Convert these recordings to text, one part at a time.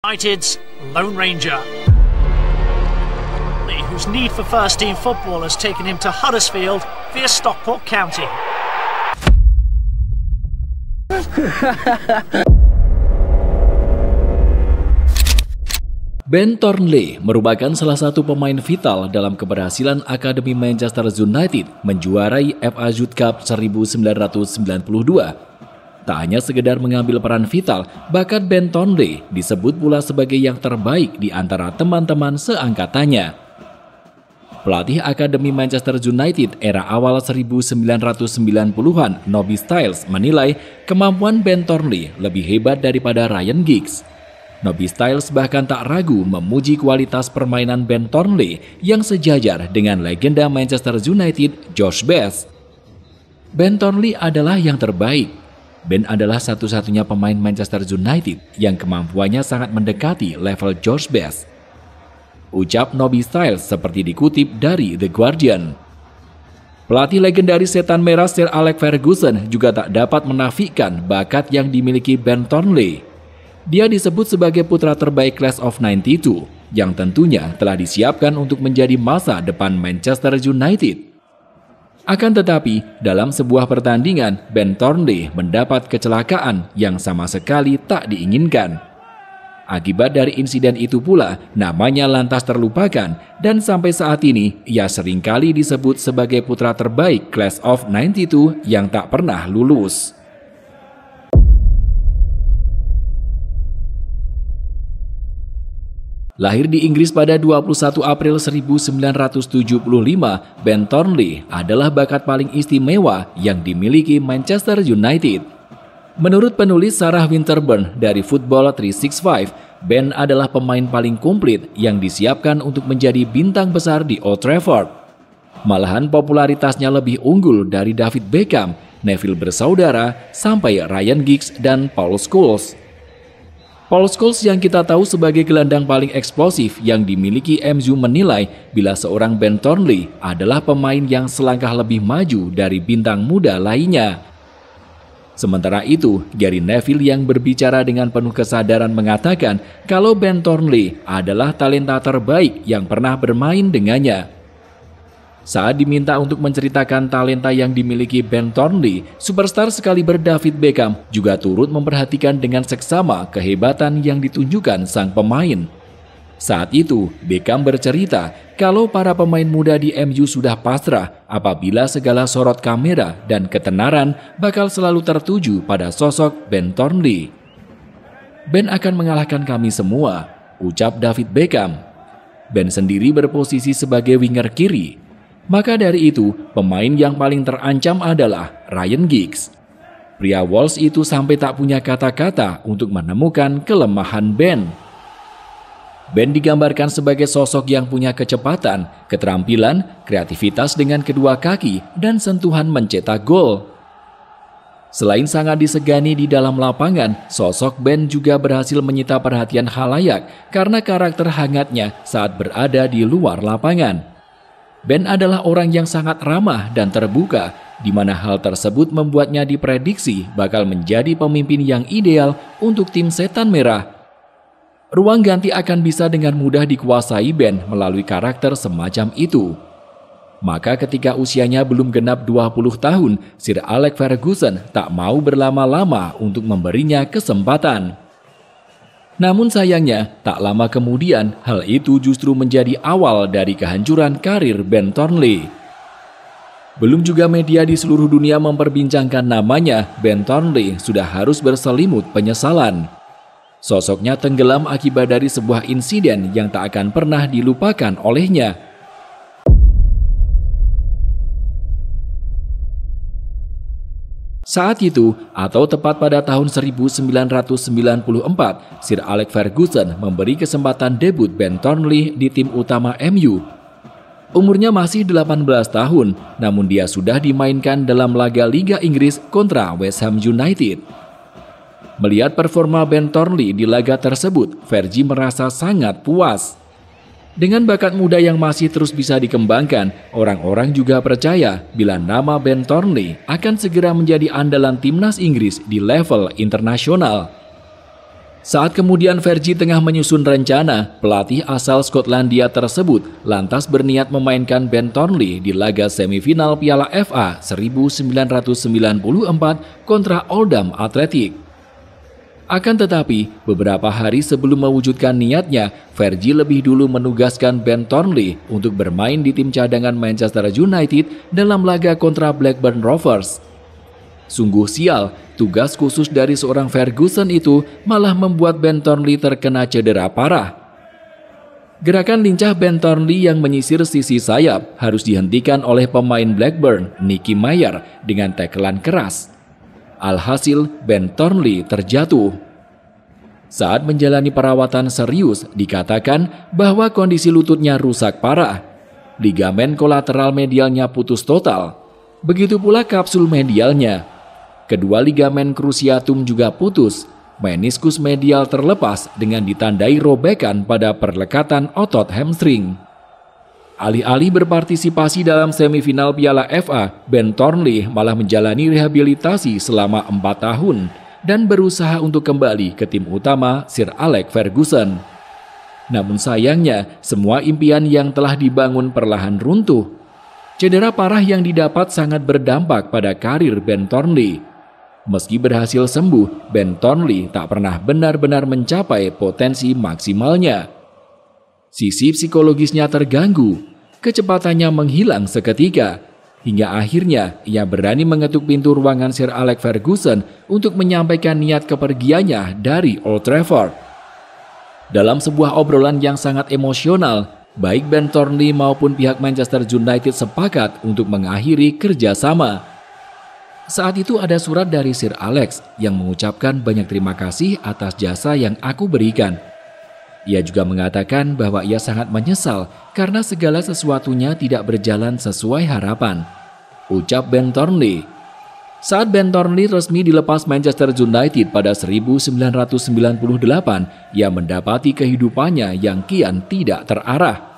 United's Lone Ranger, whose need for first-team football has taken him to Huddersfield via Stockport County. Ben Thornley merupakan salah satu pemain vital dalam keberhasilan Akademi Manchester United menjuarai FA Youth Cup 1992. Tak hanya sekedar mengambil peran vital, bakat Ben Thornley disebut pula sebagai yang terbaik di antara teman-teman seangkatannya. Pelatih Akademi Manchester United era awal 1990-an, Nobby Stiles, menilai kemampuan Ben Thornley lebih hebat daripada Ryan Giggs. Nobby Stiles bahkan tak ragu memuji kualitas permainan Ben Thornley yang sejajar dengan legenda Manchester United, George Best. Ben Thornley adalah yang terbaik. Ben adalah satu-satunya pemain Manchester United yang kemampuannya sangat mendekati level George Best, ucap Nobby Stiles seperti dikutip dari The Guardian. Pelatih legendaris Setan Merah Sir Alex Ferguson juga tak dapat menafikan bakat yang dimiliki Ben Thornley. Dia disebut sebagai putra terbaik Class of 92 yang tentunya telah disiapkan untuk menjadi masa depan Manchester United. Akan tetapi, dalam sebuah pertandingan, Ben Thornley mendapat kecelakaan yang sama sekali tak diinginkan. Akibat dari insiden itu pula, namanya lantas terlupakan dan sampai saat ini ia seringkali disebut sebagai putra terbaik Class of 92 yang tak pernah lulus. Lahir di Inggris pada 21 April 1975, Ben Thornley adalah bakat paling istimewa yang dimiliki Manchester United. Menurut penulis Sarah Winterburn dari Football 365, Ben adalah pemain paling komplit yang disiapkan untuk menjadi bintang besar di Old Trafford. Malahan popularitasnya lebih unggul dari David Beckham, Neville bersaudara, sampai Ryan Giggs dan Paul Scholes. Paul Scholes yang kita tahu sebagai gelandang paling eksplosif yang dimiliki MU menilai bila seorang Ben Thornley adalah pemain yang selangkah lebih maju dari bintang muda lainnya. Sementara itu, Gary Neville yang berbicara dengan penuh kesadaran mengatakan kalau Ben Thornley adalah talenta terbaik yang pernah bermain dengannya. Saat diminta untuk menceritakan talenta yang dimiliki Ben Thornley, superstar sekaliber David Beckham juga turut memperhatikan dengan seksama kehebatan yang ditunjukkan sang pemain. Saat itu, Beckham bercerita kalau para pemain muda di MU sudah pasrah apabila segala sorot kamera dan ketenaran bakal selalu tertuju pada sosok Ben Thornley. Ben akan mengalahkan kami semua, ucap David Beckham. Ben sendiri berposisi sebagai winger kiri. Maka dari itu, pemain yang paling terancam adalah Ryan Giggs. Pria Wolves itu sampai tak punya kata-kata untuk menemukan kelemahan Ben. Ben digambarkan sebagai sosok yang punya kecepatan, keterampilan, kreativitas dengan kedua kaki, dan sentuhan mencetak gol. Selain sangat disegani di dalam lapangan, sosok Ben juga berhasil menyita perhatian khalayak karena karakter hangatnya saat berada di luar lapangan. Ben adalah orang yang sangat ramah dan terbuka, di mana hal tersebut membuatnya diprediksi bakal menjadi pemimpin yang ideal untuk tim Setan Merah. Ruang ganti akan bisa dengan mudah dikuasai Ben melalui karakter semacam itu. Maka ketika usianya belum genap 20 tahun, Sir Alex Ferguson tak mau berlama-lama untuk memberinya kesempatan. Namun sayangnya, tak lama kemudian hal itu justru menjadi awal dari kehancuran karir Ben Thornley. Belum juga media di seluruh dunia memperbincangkan namanya, Ben Thornley sudah harus berselimut penyesalan. Sosoknya tenggelam akibat dari sebuah insiden yang tak akan pernah dilupakan olehnya. Saat itu, atau tepat pada tahun 1994, Sir Alex Ferguson memberi kesempatan debut Ben Thornley di tim utama MU. Umurnya masih 18 tahun, namun dia sudah dimainkan dalam laga Liga Inggris kontra West Ham United. Melihat performa Ben Thornley di laga tersebut, Fergie merasa sangat puas. Dengan bakat muda yang masih terus bisa dikembangkan, orang-orang juga percaya bila nama Ben Thornley akan segera menjadi andalan timnas Inggris di level internasional. Saat kemudian Fergie tengah menyusun rencana, pelatih asal Skotlandia tersebut lantas berniat memainkan Ben Thornley di laga semifinal Piala FA 1994 kontra Oldham Athletic. Akan tetapi, beberapa hari sebelum mewujudkan niatnya, Fergie lebih dulu menugaskan Ben Thornley untuk bermain di tim cadangan Manchester United dalam laga kontra Blackburn Rovers. Sungguh sial, tugas khusus dari seorang Ferguson itu malah membuat Ben Thornley terkena cedera parah. Gerakan lincah Ben Thornley yang menyisir sisi sayap harus dihentikan oleh pemain Blackburn, Nicky Meyer, dengan tacklean keras. Alhasil, Ben Thornley terjatuh. Saat menjalani perawatan serius, dikatakan bahwa kondisi lututnya rusak parah. Ligamen kolateral medialnya putus total. Begitu pula kapsul medialnya. Kedua ligamen cruciatum juga putus. Meniskus medial terlepas dengan ditandai robekan pada perlekatan otot hamstring. Alih-alih berpartisipasi dalam semifinal Piala FA, Ben Thornley malah menjalani rehabilitasi selama 4 tahun dan berusaha untuk kembali ke tim utama Sir Alex Ferguson. Namun sayangnya, semua impian yang telah dibangun perlahan runtuh. Cedera parah yang didapat sangat berdampak pada karir Ben Thornley. Meski berhasil sembuh, Ben Thornley tak pernah benar-benar mencapai potensi maksimalnya. Sisi psikologisnya terganggu. Kecepatannya menghilang seketika, hingga akhirnya ia berani mengetuk pintu ruangan Sir Alex Ferguson untuk menyampaikan niat kepergiannya dari Old Trafford. Dalam sebuah obrolan yang sangat emosional, baik Ben Thornley maupun pihak Manchester United sepakat untuk mengakhiri kerjasama. Saat itu ada surat dari Sir Alex yang mengucapkan banyak terima kasih atas jasa yang aku berikan. Ia juga mengatakan bahwa ia sangat menyesal karena segala sesuatunya tidak berjalan sesuai harapan. Ucap Ben Thornley. Saat Ben Thornley resmi dilepas Manchester United pada 1998, ia mendapati kehidupannya yang kian tidak terarah.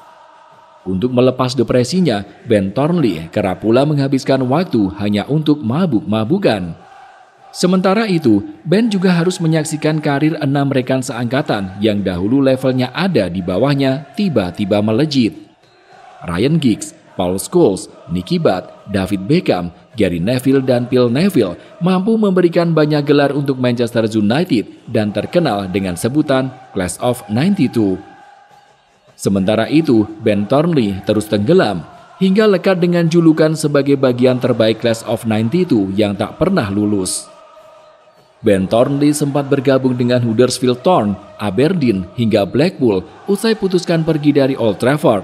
Untuk melepas depresinya, Ben Thornley kerap pula menghabiskan waktu hanya untuk mabuk-mabukan. Sementara itu, Ben juga harus menyaksikan karir 6 rekan seangkatan yang dahulu levelnya ada di bawahnya tiba-tiba melejit. Ryan Giggs, Paul Scholes, Nicky Butt, David Beckham, Gary Neville, dan Phil Neville mampu memberikan banyak gelar untuk Manchester United dan terkenal dengan sebutan Class of 92. Sementara itu, Ben Thornley terus tenggelam hingga lekat dengan julukan sebagai bagian terbaik Class of 92 yang tak pernah lulus. Ben Thornley sempat bergabung dengan Huddersfield Town, Aberdeen, hingga Blackpool usai putuskan pergi dari Old Trafford.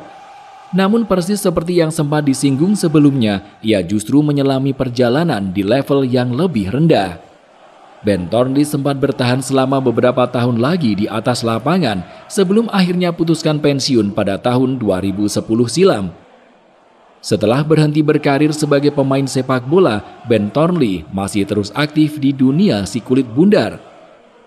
Namun persis seperti yang sempat disinggung sebelumnya, ia justru menyelami perjalanan di level yang lebih rendah. Ben Thornley sempat bertahan selama beberapa tahun lagi di atas lapangan sebelum akhirnya putuskan pensiun pada tahun 2010 silam. Setelah berhenti berkarir sebagai pemain sepak bola, Ben Thornley masih terus aktif di dunia si kulit bundar.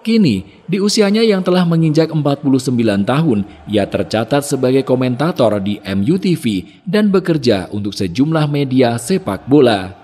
Kini, di usianya yang telah menginjak 49 tahun, ia tercatat sebagai komentator di MUTV dan bekerja untuk sejumlah media sepak bola.